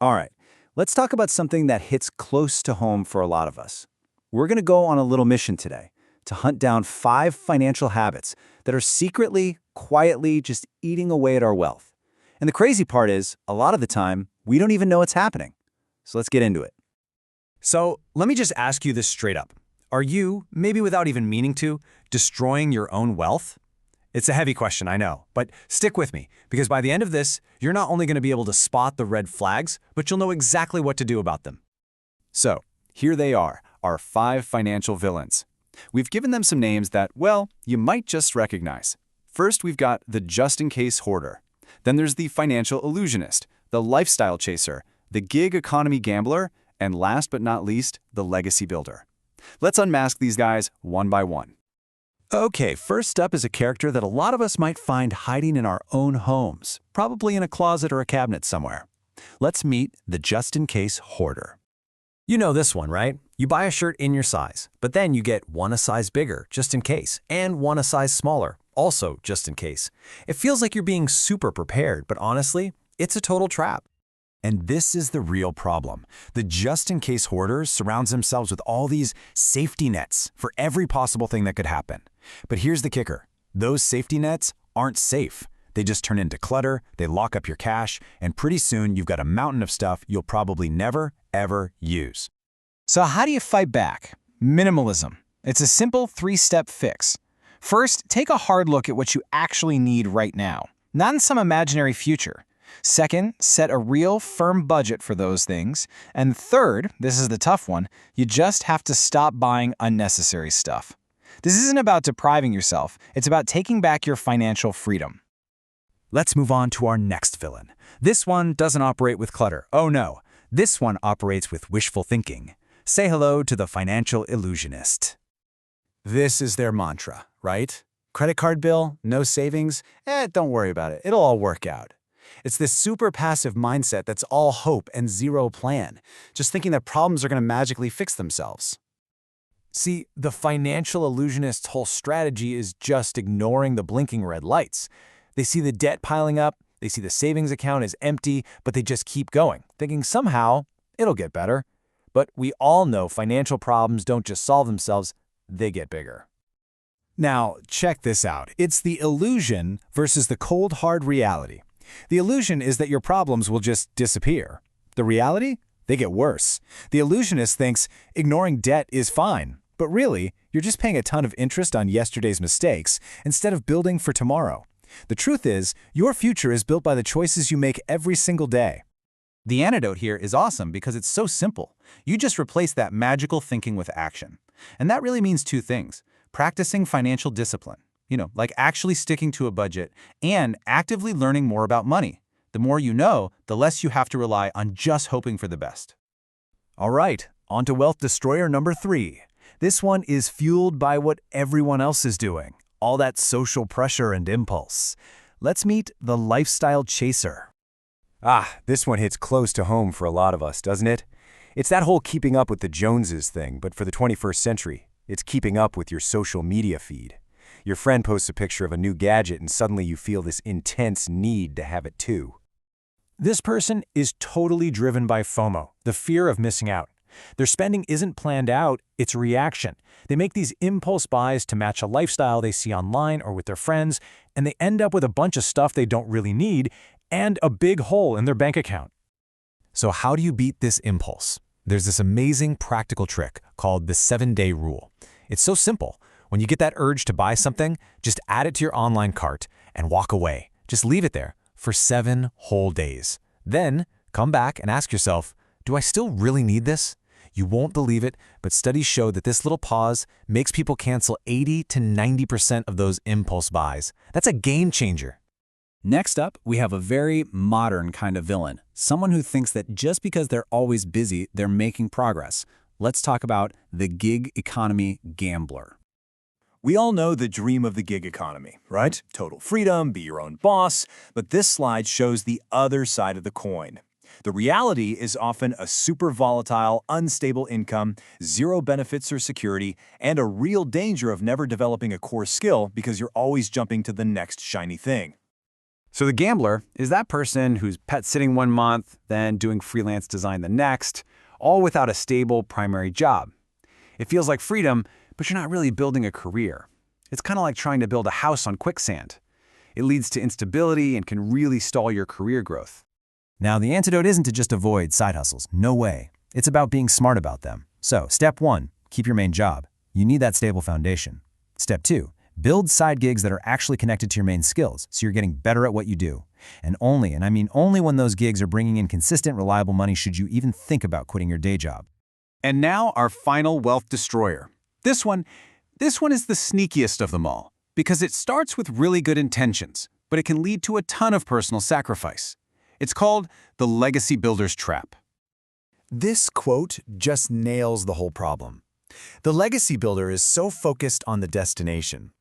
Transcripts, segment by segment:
All right, let's talk about something that hits close to home for a lot of us. We're going to go on a little mission today to hunt down 5 financial habits that are secretly, quietly just eating away at our wealth. And the crazy part is, a lot of the time, we don't even know it's happening. So let's get into it. So let me just ask you this straight up. Are you, maybe without even meaning to, destroying your own wealth? It's a heavy question, I know, but stick with me, because by the end of this, you're not only going to be able to spot the red flags, but you'll know exactly what to do about them. So, here they are, our 5 financial villains. We've given them some names that, well, you might just recognize. First, we've got the just-in-case hoarder. Then there's the financial illusionist, the lifestyle chaser, the gig economy gambler, and last but not least, the legacy builder. Let's unmask these guys one by one. Okay, first up is a character that a lot of us might find hiding in our own homes, probably in a closet or a cabinet somewhere. Let's meet the just-in-case hoarder. You know this one, right? You buy a shirt in your size, but then you get one a size bigger, just in case, and one a size smaller, also just in case. It feels like you're being super prepared, but honestly, it's a total trap. And this is the real problem. The just-in-case hoarder surrounds themselves with all these safety nets for every possible thing that could happen. But here's the kicker. Those safety nets aren't safe. They just turn into clutter, they lock up your cash, and pretty soon you've got a mountain of stuff you'll probably never, ever use. So how do you fight back? Minimalism. It's a simple 3-step fix. First, take a hard look at what you actually need right now, not in some imaginary future. Second, set a real, firm budget for those things. And third, this is the tough one, you just have to stop buying unnecessary stuff. This isn't about depriving yourself, it's about taking back your financial freedom. Let's move on to our next villain. This one doesn't operate with clutter. Oh no, this one operates with wishful thinking. Say hello to the financial illusionist. This is their mantra, right? Credit card bill, no savings, don't worry about it, it'll all work out. It's this super passive mindset that's all hope and zero plan, just thinking that problems are going to magically fix themselves. See, the financial illusionist's whole strategy is just ignoring the blinking red lights. They see the debt piling up, they see the savings account is empty, but they just keep going, thinking somehow it'll get better. But we all know financial problems don't just solve themselves, they get bigger. Now, check this out. It's the illusion versus the cold, hard reality. The illusion is that your problems will just disappear. The reality? They get worse. The illusionist thinks ignoring debt is fine, but really, you're just paying a ton of interest on yesterday's mistakes instead of building for tomorrow. The truth is, your future is built by the choices you make every single day. The antidote here is awesome because it's so simple. You just replace that magical thinking with action. And that really means 2 things: practicing financial discipline, like actually sticking to a budget, and actively learning more about money. The more you know, the less you have to rely on just hoping for the best. All right, on to wealth destroyer number 3. This one is fueled by what everyone else is doing, all that social pressure and impulse. Let's meet the lifestyle chaser. This one hits close to home for a lot of us, doesn't it? It's that whole keeping up with the Joneses thing, but for the 21st century. It's keeping up with your social media feed. Your friend posts a picture of a new gadget and suddenly you feel this intense need to have it too. This person is totally driven by FOMO, the fear of missing out. Their spending isn't planned out, it's a reaction. They make these impulse buys to match a lifestyle they see online or with their friends, and they end up with a bunch of stuff they don't really need and a big hole in their bank account. So how do you beat this impulse? There's this amazing practical trick called the 7-day rule. It's so simple. When you get that urge to buy something, just add it to your online cart and walk away. Just leave it there for 7 whole days. Then come back and ask yourself, do I still really need this? You won't believe it, but studies show that this little pause makes people cancel 80 to 90% of those impulse buys. That's a game changer. Next up, we have a very modern kind of villain, someone who thinks that just because they're always busy, they're making progress. Let's talk about the gig economy gambler. We all know the dream of the gig economy, right? Total freedom, be your own boss. But this slide shows the other side of the coin. The reality is often a super volatile, unstable income, zero benefits or security, and a real danger of never developing a core skill because you're always jumping to the next shiny thing. So the gambler is that person who's pet sitting one month, then doing freelance design the next, all without a stable primary job. It feels like freedom, but you're not really building a career. It's kind of like trying to build a house on quicksand. It leads to instability and can really stall your career growth. Now, the antidote isn't to just avoid side hustles. No way. It's about being smart about them. So, step 1, keep your main job. You need that stable foundation. Step 2, build side gigs that are actually connected to your main skills, so you're getting better at what you do. And I mean only when those gigs are bringing in consistent, reliable money should you even think about quitting your day job. And now our final wealth destroyer. This one is the sneakiest of them all, because it starts with really good intentions, but it can lead to a ton of personal sacrifice. It's called the legacy builder's trap. This quote just nails the whole problem. The legacy builder is so focused on the destination,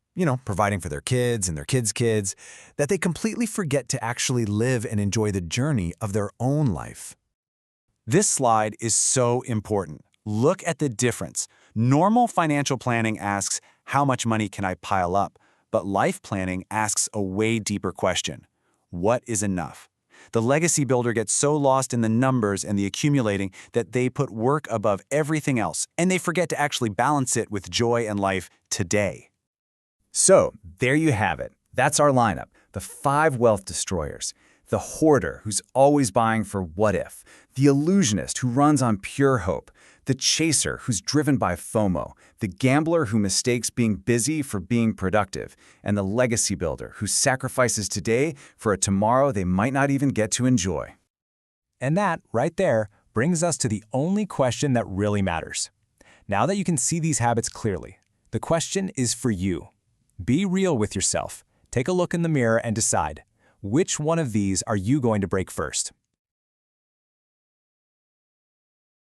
providing for their kids and their kids' kids, that they completely forget to actually live and enjoy the journey of their own life. This slide is so important. Look at the difference. Normal financial planning asks, how much money can I pile up? But life planning asks a way deeper question. What is enough? The legacy builder gets so lost in the numbers and the accumulating that they put work above everything else, and they forget to actually balance it with joy and life today. So, there you have it. That's our lineup. The 5 wealth destroyers. The hoarder, who's always buying for what if. The illusionist, who runs on pure hope. The chaser, who's driven by FOMO. The gambler, who mistakes being busy for being productive. And the legacy builder, who sacrifices today for a tomorrow they might not even get to enjoy. And that, right there, brings us to the only question that really matters. Now that you can see these habits clearly, the question is for you. Be real with yourself. Take a look in the mirror and decide, which one of these are you going to break first?